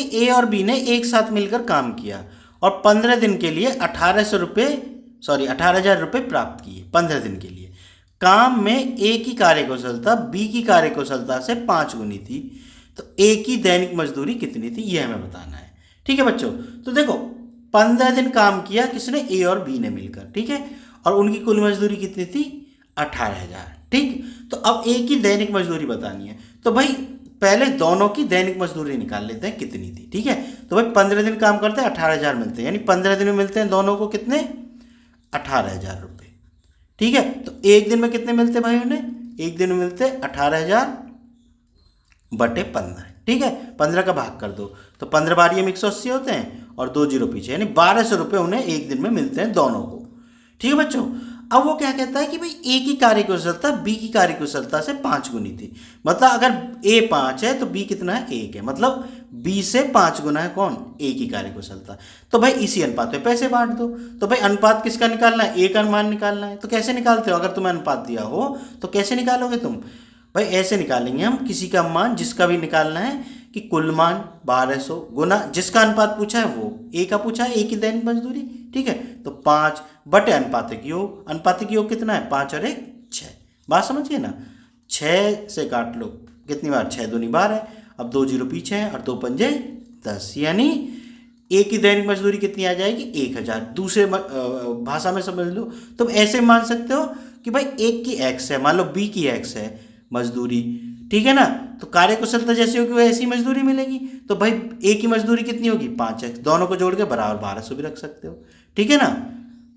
ए और बी ने एक साथ मिलकर काम किया और 15 दिन के लिए 18,000 रुपये प्राप्त किए। 15 दिन के लिए काम में ए की कार्यकुशलता बी की कार्यकुशलता से 5 गुनी थी, तो ए की दैनिक मजदूरी कितनी थी यह हमें बताना है। ठीक है बच्चों, तो देखो 15 दिन काम किया किसने, ए और बी ने मिलकर, ठीक है, और उनकी कुल मजदूरी कितनी थी 18,000। ठीक, तो अब ए की दैनिक मजदूरी बतानी है, तो भाई पहले दोनों की दैनिक मजदूरी निकाल लेते हैं कितनी थी। ठीक है, तो भाई 15 दिन काम करते हैं 18,000 मिलते हैं, यानी 15 दिन में मिलते हैं दोनों को कितने 18,000 रुपये। ठीक है, तो एक दिन में कितने मिलते हैं भाई उन्हें, एक दिन में मिलते 18,000 बटे 15। ठीक है, 15 का भाग कर दो तो 15 बारी में 180 होते हैं और 2 जीरो पीछे, यानी 1200 रुपये उन्हें एक दिन में मिलते हैं दोनों को। ठीक है बच्चों, अब वो क्या कहता है कि भाई ए की कार्यकुशलता बी की कार्यकुशलता से 5 गुनी थी, मतलब अगर ए 5 है तो बी कितना है 1 है, मतलब बी से 5 गुना है कौन, ए की कार्यकुशलता। तो भाई इसी अनुपात में पैसे बांट दो। तो भाई अनुपात किसका निकालना है, ए का अनुमान निकालना है। तो कैसे निकालते हो, अगर तुम्हें अनुपात दिया हो तो कैसे निकालोगे तुम, भाई ऐसे निकालेंगे हम, किसी का मान जिसका भी निकालना है कि कुल मान 1200 गुना जिसका अनुपात पूछा है वो ए का पूछा है, ए की दैनिक मजदूरी। ठीक है, तो 5 बटे अनुपातिक योग, अनुपातिक योग कितना है 5 और 1 6। बात समझिए ना, 6 से काट लो कितनी बार, 6 दूनी 12, अब 2 जीरो पीछे हैं और 2 पंजे 10, यानी ए की दैनिक मजदूरी कितनी आ जाएगी 1000। दूसरे भाषा में समझ लो, तुम ऐसे मान सकते हो कि भाई एक की एक्स है, मान लो बी की एक्स है मजदूरी, ठीक है ना, तो कार्यकुशलता जैसी होगी वैसी मजदूरी मिलेगी। तो भाई ए की मजदूरी कितनी होगी 5x, दोनों को जोड़ के बराबर 1200 भी रख सकते हो। ठीक है ना,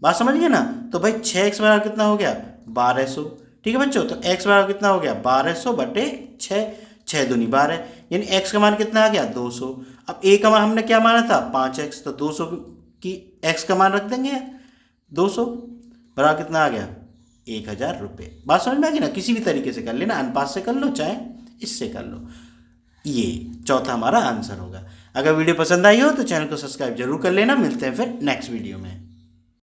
बात समझ गए ना। तो भाई 6x बराबर कितना हो गया 1200। ठीक है बच्चों, तो x बराबर कितना हो गया 1200 बटे 6, 6 दूनी 12, यानी x का मान कितना आ गया 200। अब a का मान हमने क्या माना था 5x, तो 200 की x का मान रख देंगे 200 बराबर कितना आ गया 1000 रुपये। बात समझ में आ गई ना, किसी भी तरीके से कर लेना, अनुपात से कर लो चाहे इससे कर लो, ये चौथा हमारा आंसर होगा। अगर वीडियो पसंद आई हो तो चैनल को सब्सक्राइब जरूर कर लेना। मिलते हैं फिर नेक्स्ट वीडियो में।